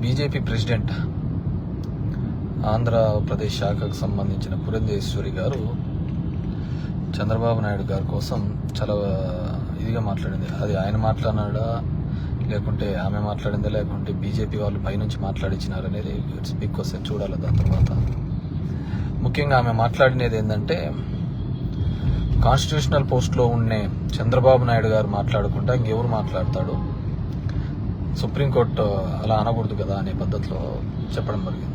BJP president Andhra Pradesh శాఖకు సంబంధించిన పురంధేశ్వరి గారు చంద్రబాబు నాయుడు గారి కోసం చాలా ఇదిగా మాట్లాడింది. అది ఆయన మాట్లాడినాడా లేకుంటే ఆమె మాట్లాడిందా లేకుంటే బీజేపీ వాళ్ళు పైనుంచి మాట్లాడించినారు అనేది ఇట్స్ బిగ్ క్వశ్చన్. చూడాలి దాని తర్వాత. ముఖ్యంగా ఆమె మాట్లాడినది ఏంటంటే, కాన్స్టిట్యూషనల్ పోస్ట్లో ఉండే చంద్రబాబు నాయుడు గారు మాట్లాడకుండా ఇంకెవరు మాట్లాడతాడు, సుప్రీంకోర్టు అలా అనకూడదు కదా అనే పద్ధతిలో చెప్పడం జరిగింది.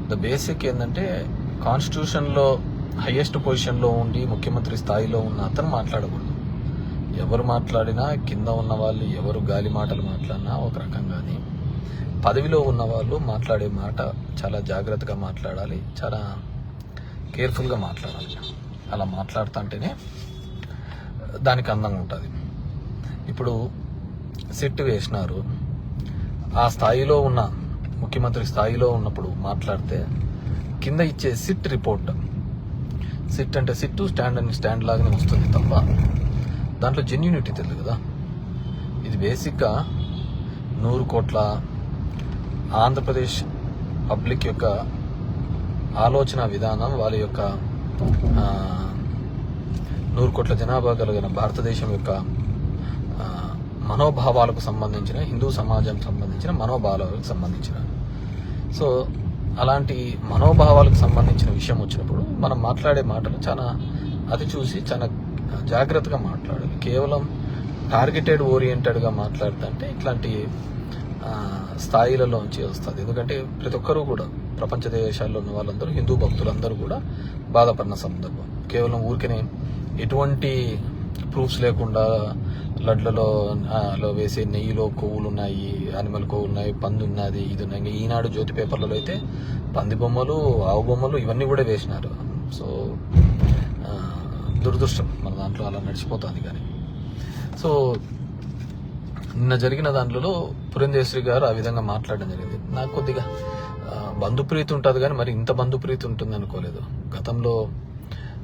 ద బేసిక్ ఏంటంటే, కాన్స్టిట్యూషన్లో హయ్యెస్ట్ పొజిషన్లో ఉండి ముఖ్యమంత్రి స్థాయిలో ఉన్న అతను మాట్లాడకూడదు. ఎవరు మాట్లాడినా, కింద ఉన్న వాళ్ళు ఎవరు గాలి మాటలు మాట్లాడినా ఒక రకంగాని, పదవిలో ఉన్న వాళ్ళు మాట్లాడే మాట చాలా జాగ్రత్తగా మాట్లాడాలి, చాలా కేర్ఫుల్గా మాట్లాడాలి. అలా మాట్లాడుతుంటేనే దానికి అందంగా ఉంటుంది. ఇప్పుడు సిట్ వేసినారు, ఆ స్థాయిలో ఉన్న ముఖ్యమంత్రి స్థాయిలో ఉన్నప్పుడు మాట్లాడితే కింద ఇచ్చే సిట్ రిపోర్ట్, సిట్ అంటే సిట్టు, స్టాండ్ అని స్టాండ్ లాగానే వస్తుంది తప్ప దాంట్లో జెన్యూనిటీ తెలియదు కదా. ఇది బేసిక్గా 100 కోట్ల ఆంధ్రప్రదేశ్ పబ్లిక్ యొక్క ఆలోచన విధానం, వాళ్ళ యొక్క 100 కోట్ల జనాభా కలిగిన భారతదేశం యొక్క మనోభావాలకు సంబంధించిన, హిందూ సమాజం సంబంధించిన మనోభావాలకు సంబంధించిన, సో అలాంటి మనోభావాలకు సంబంధించిన విషయం వచ్చినప్పుడు మనం మాట్లాడే మాటలు చాలా అది చూసి చాలా జాగ్రత్తగా మాట్లాడాలి. కేవలం టార్గెటెడ్ ఓరియంటెడ్గా మాట్లాడుతుంటే ఇట్లాంటి స్థాయిలలోంచి వస్తుంది. ఎందుకంటే ప్రతి ఒక్కరూ కూడా, ప్రపంచ దేశాల్లో ఉన్న వాళ్ళందరూ, హిందూ భక్తులందరూ కూడా బాధపడిన సందర్భం. కేవలం ఊరికనే ఎటువంటి ప్రూఫ్స్ లేకుండా లడ్లలో వేసే నెయ్యిలో కొవ్వులు ఉన్నాయి, యానిమల్ కొవ్వులు ఉన్నాయి, పంది ఉన్నది, ఇది ఉన్నాయి. ఈనాడు జ్యోతి పేపర్లలో అయితే పంది బొమ్మలు, ఆవు బొమ్మలు ఇవన్నీ కూడా వేసినారు. సో దురదృష్టం మన దాంట్లో అలా నడిచిపోతుంది. కానీ సో నిన్న జరిగిన దాంట్లో పురంధేశ్వరి గారు ఆ విధంగా మాట్లాడడం జరిగింది. నాకు కొద్దిగా బంధుప్రీతి ఉంటుంది కానీ మరి ఇంత బంధుప్రీతి ఉంటుంది అనుకోలేదు. గతంలో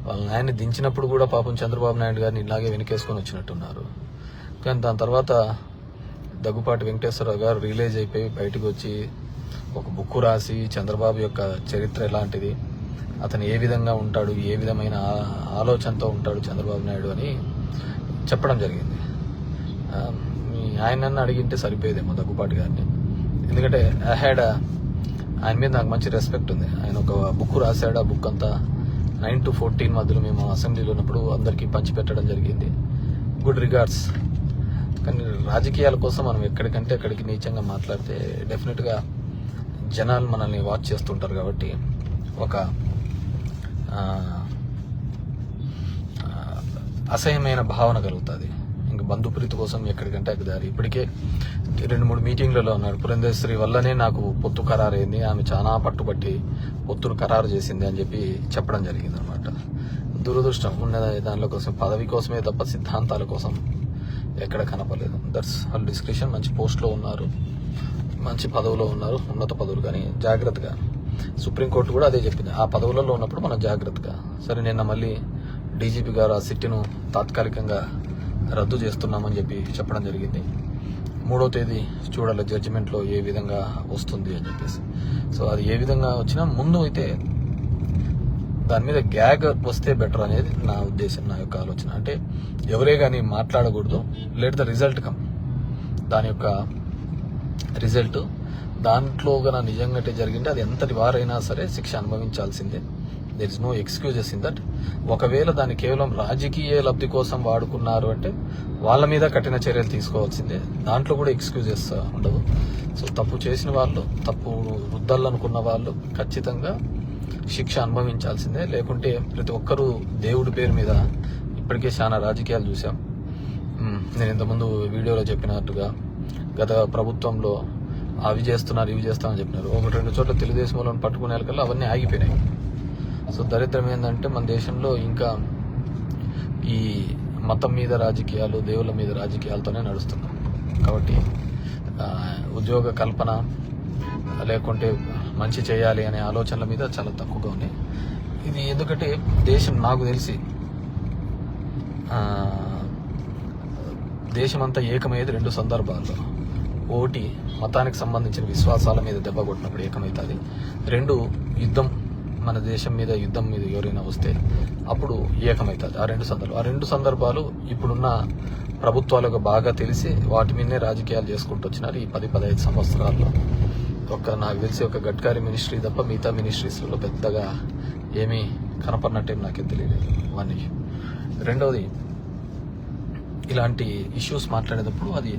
వాళ్ళ నాయన్ని దించినప్పుడు కూడా పాపం చంద్రబాబు నాయుడు గారిని ఇలాగే వెనకేసుకొని వచ్చినట్టున్నారు. కానీ దాని తర్వాత దగ్గుపాటి వెంకటేశ్వరరావు గారు రిలీజ్ అయిపోయి బయటకు వచ్చి ఒక బుక్ రాసి చంద్రబాబు యొక్క చరిత్ర ఎలాంటిది, అతను ఏ విధంగా ఉంటాడు, ఏ విధమైన ఆలోచనతో ఉంటాడు చంద్రబాబు నాయుడు అని చెప్పడం జరిగింది. ఆయనన్ను అడిగింటే సరిపోయేదేమో దగ్గుపాటి గారిని. ఎందుకంటే ఆయన మీద నాకు మంచి రెస్పెక్ట్ ఉంది. ఆయన ఒక బుక్ రాశాడు. ఆ బుక్ అంతా 9 to 14 మధ్యలో మేము అసెంబ్లీలో ఉన్నప్పుడు అందరికీ పంచిపెట్టడం జరిగింది. Good regards. కానీ రాజకీయాల కోసం మనం ఎక్కడికంటే అక్కడికి నీచంగా మాట్లాడితే డెఫినెట్గా జనాలు మనల్ని వాచ్ చేస్తుంటారు. కాబట్టి ఒక అసహ్యమైన భావన కలుగుతుంది. ఇంక బంధుప్రీతి కోసం ఎక్కడికంటే అక్కడ దారి. ఇప్పటికే 2-3 మీటింగ్లలో ఉన్నాడు. పురంధేశ్వరి వల్లనే నాకు పొత్తు ఖరారైంది, ఆమె చాలా పట్టుబట్టి పొత్తును ఖరారు చేసింది అని చెప్పి చెప్పడం జరిగింది అనమాట. దురదృష్టం ఉన్న దానిలో కోసం, పదవి కోసమే తప్ప సిద్ధాంతాల కోసం ఎక్కడ కనపడలేదు. దట్స్ వాళ్ళ డిస్క్రిప్షన్. మంచి పోస్ట్లో ఉన్నారు, మంచి పదవిలో ఉన్నారు, ఉన్నత పదవులు. కానీ జాగ్రత్తగా, సుప్రీంకోర్టు కూడా అదే చెప్పింది, ఆ పదవులలో ఉన్నప్పుడు మనం జాగ్రత్తగా. సరే, నిన్న మళ్ళీ డీజీపీ గారు ఆ సిట్ను తాత్కాలికంగా రద్దు చేస్తున్నామని చెప్పి చెప్పడం జరిగింది. 3వ తేదీ చూడాలి జడ్జిమెంట్లో ఏ విధంగా వస్తుంది అని చెప్పేసి. సో అది ఏ విధంగా వచ్చినా ముందు అయితే దాని మీద గ్యాగ్ వస్తే బెటర్ అనేది నా ఉద్దేశం, నా యొక్క ఆలోచన. అంటే ఎవరే కానీ మాట్లాడకూడదు, లెట్ ద రిజల్ట్ కమ్. దాని యొక్క రిజల్ట్ దాంట్లో కన్నా నిజంగా జరిగింటే అది ఎంతటి వారైనా సరే శిక్ష అనుభవించాల్సిందే. There is no excuses in that. ఒకవేళ దాన్ని కేవలం రాజకీయ లబ్ధి కోసం వాడుకున్నారు అంటే వాళ్ళ మీద కఠిన చర్యలు తీసుకోవాల్సిందే. దాంట్లో కూడా ఎక్స్క్యూజెస్ ఉండవు. సో తప్పు చేసిన వాళ్ళు, తప్పు రుద్దాలనుకున్న వాళ్ళు ఖచ్చితంగా శిక్ష అనుభవించాల్సిందే. లేకుంటే ప్రతి ఒక్కరూ దేవుడి పేరు మీద ఇప్పటికే చాలా రాజకీయాలు చూసాం. నేను ఇంతకుముందు వీడియోలో చెప్పినట్టుగా గత ప్రభుత్వంలో అవి చేస్తున్నారు, ఇవి చేస్తామని చెప్పినారు. 1-2 చోట్ల తెలుగుదేశం వాళ్ళని పట్టుకునే కల్లా అవన్నీ ఆగిపోయినాయి. సో దరిద్రం ఏంటంటే మన దేశంలో ఇంకా ఈ మతం మీద రాజకీయాలు, దేవుళ్ళ మీద రాజకీయాలతోనే నడుస్తున్నాం. కాబట్టి ఉద్యోగ కల్పన లేకుంటే మంచి చేయాలి అనే ఆలోచనల మీద చాలా తక్కువగా ఉన్నాయి. ఇది ఎందుకంటే దేశం, నాకు తెలిసి దేశమంతా ఏకమయ్యేది 2 సందర్భాల్లో. ఒకటి మతానికి సంబంధించిన విశ్వాసాల మీద దెబ్బ కొట్టినప్పుడు ఏకమవుతుంది. 2 యుద్ధం, మన దేశం మీద యుద్ధం మీద ఎవరైనా వస్తే అప్పుడు ఏకమవుతుంది. ఆ రెండు సందర్భాలు ఇప్పుడున్న ప్రభుత్వాలకు బాగా తెలిసి వాటి మీదనే రాజకీయాలు చేసుకుంటూ వచ్చినారు ఈ 10-15 సంవత్సరాల్లో. నాకు తెలిసి ఒక గడ్కరీ మినిస్ట్రీ తప్ప మిగతా మినిస్ట్రీస్లలో పెద్దగా ఏమీ కనపడినట్టేం నాకేం తెలియదు. 1 ఇష్యూ. రెండవది, ఇలాంటి ఇష్యూస్ మాట్లాడేటప్పుడు అది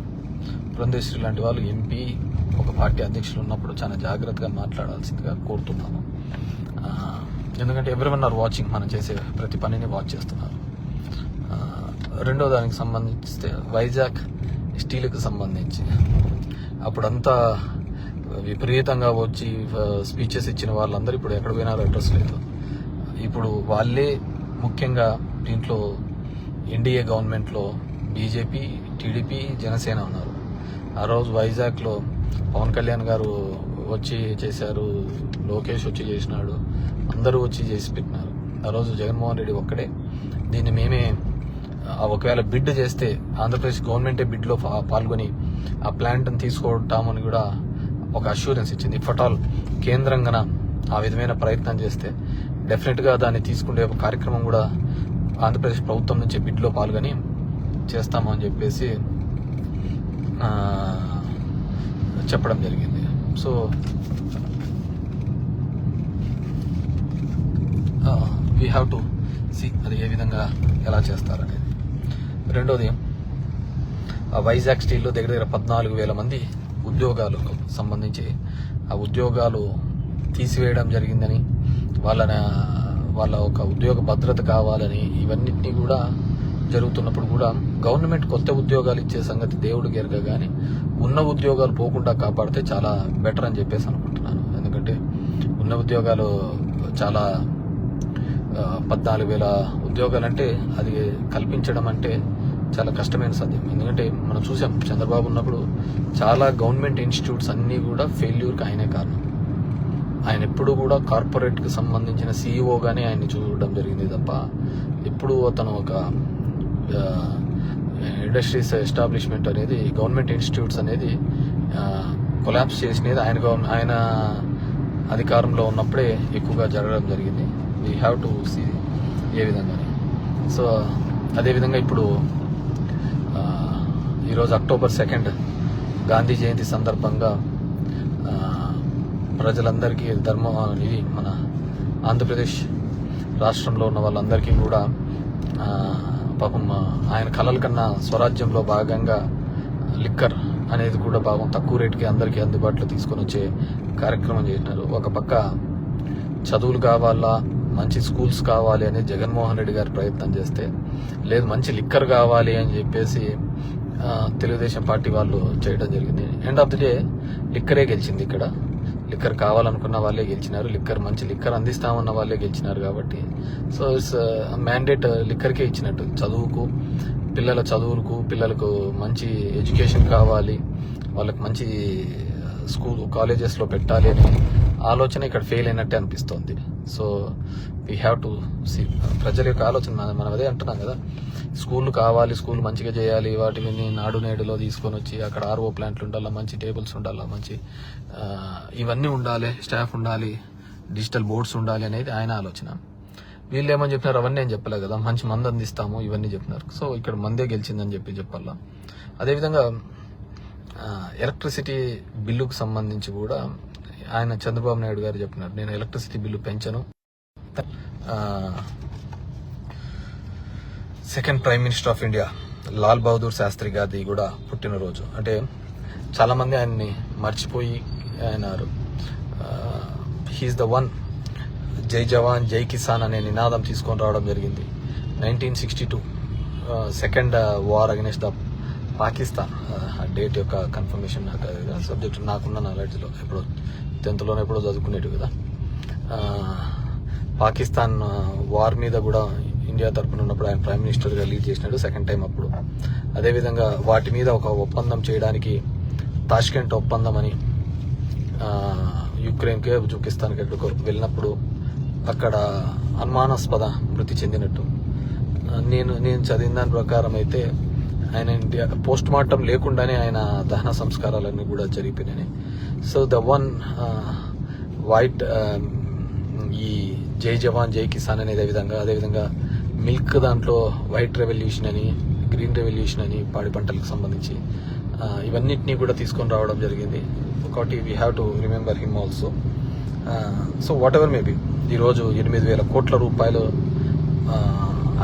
పురంధేశ్వరి లాంటి వాళ్ళు ఎంపీ, ఒక పార్టీ అధ్యక్షులు ఉన్నప్పుడు చాలా జాగ్రత్తగా మాట్లాడాల్సిందిగా కోరుతున్నాను. ఎందుకంటే ఎవ్రీవన్ ఆర్ వాచింగ్, మనం చేసే ప్రతి పనిని వాచ్ చేస్తున్నారు. రెండో దానికి సంబంధిస్తే వైజాగ్ స్టీల్కి సంబంధించి అప్పుడంతా విపరీతంగా వచ్చి స్పీచెస్ ఇచ్చిన వాళ్ళందరూ ఇప్పుడు ఎక్కడ పోయినారో అడ్రస్ లేదు. ఇప్పుడు వాళ్ళే ముఖ్యంగా దీంట్లో ఎన్డీఏ గవర్నమెంట్లో బీజేపీ, టీడీపీ, జనసేన ఉన్నారు. ఆ రోజు వైజాగ్లో పవన్ కళ్యాణ్ గారు వచ్చి చేశారు, లోకేష్ వచ్చి చేసినాడు, అందరూ వచ్చి చేసి పెట్టినారు. ఆ రోజు జగన్మోహన్ రెడ్డి ఒక్కడే దీన్ని మేమే ఒకవేళ బిడ్ చేస్తే ఆంధ్రప్రదేశ్ గవర్నమెంటే బిడ్లో పాల్గొని ఆ ప్లాంట్ని తీసుకుంటామని కూడా ఒక అష్యూరెన్స్ ఇచ్చింది. ఇఫ్ ఆల్ కేంద్రంగా ఆ విధమైన ప్రయత్నం చేస్తే డెఫినెట్గా దాన్ని తీసుకునే ఒక కార్యక్రమం కూడా ఆంధ్రప్రదేశ్ ప్రభుత్వం నుంచి బిడ్లో పాల్గొని చేస్తామని చెప్పేసి చెప్పడం జరిగింది. So we have to see అది ఏ విధంగా ఎలా చేస్తారనేది. రెండోది, వైజాగ్ స్టీల్లో దగ్గర 14,000 మంది ఉద్యోగాలకు సంబంధించి ఆ ఉద్యోగాలు తీసివేయడం జరిగిందని, వాళ్ళ ఒక ఉద్యోగ భద్రత కావాలని, ఇవన్నిటినీ కూడా జరుగుతున్నప్పుడు కూడా గవర్నమెంట్ కొత్త ఉద్యోగాలు ఇచ్చే సంగతి దేవుడికి ఎరగ, కానీ ఉన్న ఉద్యోగాలు పోకుండా కాపాడితే చాలా బెటర్ అని చెప్పేసి అనుకుంటున్నాను. ఎందుకంటే ఉన్న ఉద్యోగాలు చాలా 14,000 ఉద్యోగాలు అంటే అది కల్పించడం అంటే చాలా కష్టమైన సాధ్యం. ఎందుకంటే మనం చూసాం చంద్రబాబు ఉన్నప్పుడు చాలా గవర్నమెంట్ ఇన్స్టిట్యూట్స్ అన్నీ కూడా ఫెయిల్యూర్కి ఆయనే కారణం. ఆయన ఎప్పుడు కూడా కార్పొరేట్కి సంబంధించిన సీఈఓగానే ఆయన్ని చూడడం జరిగింది తప్ప ఎప్పుడు అతను ఒక ఇండస్ట్రీస్ ఎస్టాబ్లిష్మెంట్ అనేది, గవర్నమెంట్ ఇన్స్టిట్యూట్స్ అనేది కొలాప్స్ చేసినది ఆయన అధికారంలో ఉన్నప్పుడే ఎక్కువగా జరగడం జరిగింది. వీ హ్యావ్ టు సీ ఏ విధంగా. సో అదేవిధంగా ఇప్పుడు ఈరోజు అక్టోబర్ 2 గాంధీ జయంతి సందర్భంగా ప్రజలందరికీ ఇది మన ఆంధ్రప్రదేశ్ రాష్ట్రంలో ఉన్న వాళ్ళందరికీ కూడా పాపం ఆయన కలల కన్నా స్వరాజ్యంలో భాగంగా లిక్కర్ అనేది కూడా పాపం తక్కువ రేటుకి అందరికీ అందుబాటులో తీసుకొని వచ్చే కార్యక్రమం చేసినారు. ఒక పక్క చదువులు కావాలా, మంచి స్కూల్స్ కావాలి అనేది జగన్మోహన్ రెడ్డి గారు ప్రయత్నం చేస్తే, లేదు మంచి లిక్కర్ కావాలి అని చెప్పేసి తెలుగుదేశం పార్టీ వాళ్ళు చేయడం జరిగింది. ఎండ్ ఆఫ్ ది డే లిక్కరే గెలిచింది. ఇక్కడ లిక్కర్ కావాలనుకున్న వాళ్ళే గెలిచినారు, మంచి లిక్కర్ అందిస్తామన్న వాళ్ళే గెలిచినారు. కాబట్టి సో ఇట్స్ మ్యాండేట్ లిక్కర్కే ఇచ్చినట్టు. పిల్లల చదువులకు, పిల్లలకు మంచి ఎడ్యుకేషన్ కావాలి, వాళ్ళకి మంచి కాలేజెస్లో పెట్టాలి అనే ఆలోచన ఇక్కడ ఫెయిల్ అయినట్టే అనిపిస్తోంది. So we have to see ప్రజల యొక్క ఆలోచన. మనం అదే అంటున్నాం కదా, స్కూళ్ళు కావాలి, స్కూల్ మంచిగా చేయాలి, వాటి మీద నాడు నేడులో తీసుకొని వచ్చి అక్కడ ఆర్ఓ ప్లాంట్లు ఉండాలా, మంచి టేబుల్స్ ఉండాలా, మంచి ఇవన్నీ ఉండాలి, స్టాఫ్ ఉండాలి, డిజిటల్ బోర్డ్స్ ఉండాలి అనేది ఆయన ఆలోచన. వీళ్ళు ఏమని చెప్పినారు, అవన్నీ ఏం చెప్పలేదు కదా, మంచి మందు అందిస్తాము ఇవన్నీ చెప్పినారు. సో ఇక్కడ మందే గెలిచిందని చెప్పాలా. అదేవిధంగా ఎలక్ట్రిసిటీ బిల్లుకు సంబంధించి కూడా ఆయన చంద్రబాబు నాయుడు గారు చెప్పినారు, నేను ఎలక్ట్రిసిటీ బిల్లు పెంచను. Second prime minister of India Lal Bahadur Shastri గారిది కూడా పుట్టినరోజు. అంటే చాలా మంది ఆయన్ని మర్చిపోయి అయినారు. He is the one. Jai Jawan జై కిసాన్ అనే నినాదం తీసుకొని రావడం జరిగింది. 1962 second war against the Pakistan. Date యొక్క కన్ఫర్మేషన్ సబ్జెక్ట్ నాకున్న నాలెడ్జ్లో ఎప్పుడో 10th ఎప్పుడో చదువుకునేటు కదా. పాకిస్తాన్ వార్ మీద కూడా ఇండియా తరఫున ఉన్నప్పుడు ఆయన ప్రైమ్ మినిస్టర్గా లీడ్ చేసినాడు సెకండ్ టైం అప్పుడు. అదేవిధంగా వాటి మీద ఒక ఒప్పందం చేయడానికి తాష్కెంట్ ఒప్పందం అని యుక్రెయిన్కి ఉజ్బెకిస్తాన్కి ఎక్కడికో వెళ్ళినప్పుడు అక్కడ అనుమానాస్పద మృతి చెందినట్టు నేను చదివిన దాని ప్రకారం అయితే ఆయన పోస్ట్ మార్టం లేకుండానే ఆయన దహన సంస్కారాలన్నీ కూడా జరిగిపోయినాయి. సో ద వన్ వైట్ ఈ జై జవాన్ జై కిసాన్ అనేది అదేవిధంగా మిల్క్ దాంట్లో వైట్ రెవల్యూషన్ అని, గ్రీన్ రెవల్యూషన్ అని పాడి పంటలకు సంబంధించి ఇవన్నిటినీ కూడా తీసుకొని రావడం జరిగింది. ఒకటి we have to remember him also. So what ever maybe ఈరోజు 8,000 కోట్ల రూపాయలు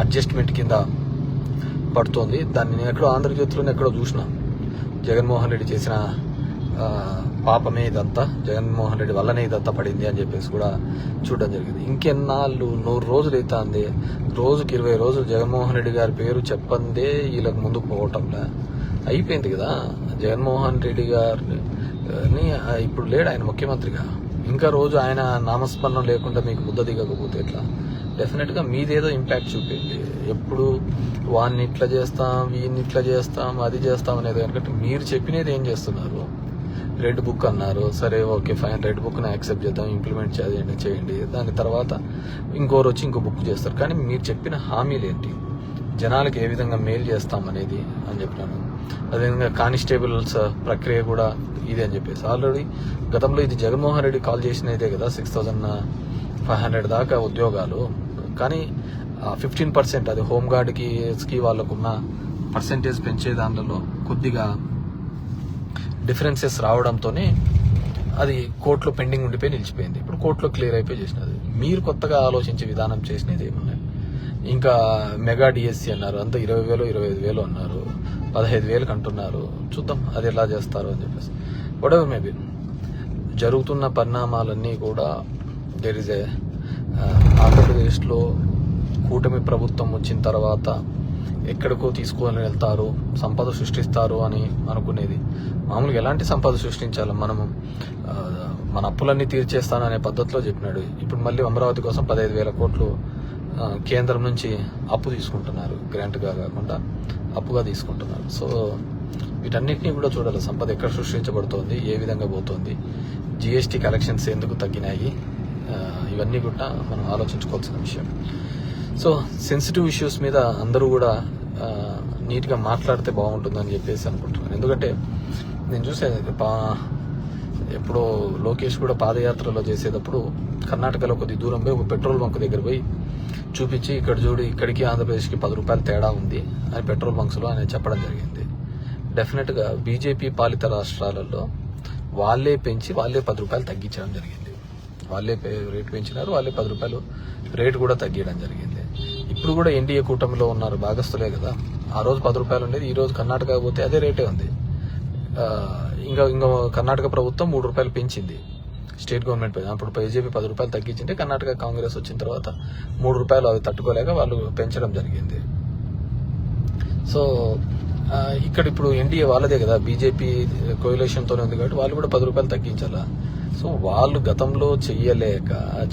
అడ్జస్ట్మెంట్ కింద పడుతోంది. దాన్ని నేను ఎక్కడో ఆంధ్రజ్యోతిలోనే ఎక్కడో చూసిన, జగన్మోహన్ రెడ్డి చేసిన పాపమే ఇదంతా, జగన్మోహన్ రెడ్డి వల్లనే ఇదంతా పడింది అని చెప్పేసి కూడా చూడడం జరిగింది. ఇంకెన్నాళ్ళు 100 రోజులు అవుతుంది, రోజుకి 20 రోజులు జగన్మోహన్ రెడ్డి గారి పేరు చెప్పందే వీళ్ళకి ముందుకు పోవటంలా అయిపోయింది కదా. జగన్మోహన్ రెడ్డి గారిని ఇప్పుడు లేడు ఆయన ముఖ్యమంత్రిగా, ఇంకా రోజు ఆయన నామస్మరణం లేకుండా మీకు ముద్ద దిగకపోతే ఎట్లా? డెఫినెట్గా మీదేదో ఇంపాక్ట్ చూపింది. ఎప్పుడు వాడిని ఇట్లా చేస్తాం, వీడిని ఇట్లా చేస్తాం, అది చేస్తాం అనేది ఎందుకంటే మీరు చెప్పినది ఏం చేస్తున్నారు? రెడ్ బుక్ అన్నారు, సరే ఓకే ఫైన్, రెడ్ బుక్ని యాక్సెప్ట్ చేద్దాం, ఇంప్లిమెంట్ చేయండి. దాని తర్వాత ఇంకోరు వచ్చి ఇంకో బుక్ చేస్తారు. కానీ మీరు చెప్పిన హామీలు ఏంటి? జనాలకు ఏ విధంగా మేలు చేస్తాం అనేది అని చెప్పినాను. అదేవిధంగా కానిస్టేబుల్స్ ప్రక్రియ కూడా ఇది అని చెప్పేసి ఆల్రెడీ గతంలో ఇది జగన్మోహన్ రెడ్డి కాల్ చేసినదే కదా, 6,500 దాకా ఉద్యోగాలు. కానీ 15% అది హోంగార్డ్కి వాళ్ళకున్న పర్సెంటేజ్ పెంచే దానిలో కొద్దిగా డిఫరెన్సెస్ రావడంతోనే అది కోర్టులో పెండింగ్ ఉండిపోయి నిలిచిపోయింది. ఇప్పుడు కోర్టులో క్లియర్ అయిపోయి చేసినది. మీరు కొత్తగా ఆలోచించే విధానం చేసినది ఏమున్నాయి? ఇంకా మెగా డిఎస్సి అన్నారు, అంతా 20,000 25,000 అన్నారు, 15,000 అంటున్నారు. చూద్దాం అది ఎలా చేస్తారు అని చెప్పేసి. వాటెవర్ మేబీ జరుగుతున్న పరిణామాలన్నీ కూడా దేర్ ఇస్ ఏ ఆంధ్రప్రదేశ్లో కూటమి ప్రభుత్వం వచ్చిన తర్వాత ఎక్కడికో తీసుకొని వెళ్తారు, సంపద సృష్టిస్తారు అని అనుకునేది. మామూలుగా ఎలాంటి సంపద సృష్టించాలి? మనము మన అప్పులన్నీ తీర్చేస్తాననే పద్ధతిలో చెప్పినాడు. ఇప్పుడు మళ్ళీ అమరావతి కోసం 15,000 కోట్లు కేంద్రం నుంచి అప్పు తీసుకుంటున్నారు, గ్రాంట్గా కాకుండా అప్పుగా తీసుకుంటున్నారు. సో వీటన్నిటినీ కూడా చూడాలి. సంపద ఎక్కడ సృష్టించబడుతోంది, ఏ విధంగా పోతుంది, జిఎస్టీ కలెక్షన్స్ ఎందుకు తగ్గినాయి, ఇవన్నీ కూడా మనం ఆలోచించుకోవాల్సిన విషయం. సో సెన్సిటివ్ ఇష్యూస్ మీద అందరూ కూడా నీట్గా మాట్లాడితే బాగుంటుందని చెప్పేసి అనుకుంటున్నాను. ఎందుకంటే నేను చూసేది ఎప్పుడో లోకేష్ కూడా పాదయాత్రలో చేసేటప్పుడు కర్ణాటకలో కొద్ది దూరం పోయి ఒక పెట్రోల్ బంక్ దగ్గర పోయి చూపించి, ఇక్కడ చూడు ఇక్కడికి ఆంధ్రప్రదేశ్కి 10 రూపాయలు తేడా ఉంది అని పెట్రోల్ బంక్స్లో ఆయన చెప్పడం జరిగింది. డెఫినెట్గా బీజేపీ పాలిత రాష్ట్రాలలో వాళ్ళే పెంచి వాళ్ళే 10 రూపాయలు తగ్గించడం జరిగింది. వాళ్ళే రేటు పెంచినారు, వాళ్ళే 10 రూపాయలు రేటు కూడా తగ్గించడం జరిగింది. ఇప్పుడు కూడా ఎన్డీఏ కూటమిలో ఉన్నారు, భాగస్తులే కదా. ఆ రోజు 10 రూపాయలు ఉండేది, ఈ రోజు కర్ణాటక పోతే అదే రేటే ఉంది. ఇంకా కర్ణాటక ప్రభుత్వం 3 రూపాయలు పెంచింది, స్టేట్ గవర్నమెంట్. అప్పుడు బీజేపీ 10 రూపాయలు తగ్గించింటే కర్ణాటక కాంగ్రెస్ వచ్చిన తర్వాత 3 రూపాయలు అది తట్టుకోలేక వాళ్ళు పెంచడం జరిగింది. సో ఇక్కడ ఇప్పుడు ఎన్డీఏ వాళ్ళదే కదా, బీజేపీ కోయిలేషన్తోనే ఉంది కాబట్టి వాళ్ళు కూడా 10 రూపాయలు తగ్గించాలా. సో వాళ్ళు గతంలో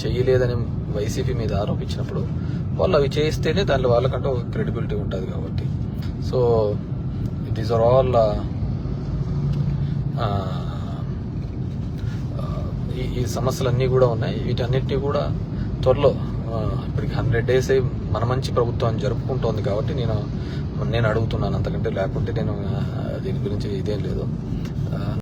చెయ్యలేదని వైసీపీ మీద ఆరోపించినప్పుడు వాళ్ళు అవి చేస్తేనే దాంట్లో వాళ్ళకంటూ ఒక క్రెడిబిలిటీ ఉంటుంది కాబట్టి. సో దీస్ ఆర్ ఆల్ ఈ సమస్యలన్నీ కూడా ఉన్నాయి. వీటన్నిటినీ కూడా త్వరలో ఇప్పటికి 100 days మన మంచి ప్రభుత్వం జరుపుకుంటోంది కాబట్టి నేను అడుగుతున్నాను, అంతకంటే లేకుంటే నేను దీని గురించి ఇదేం లేదు.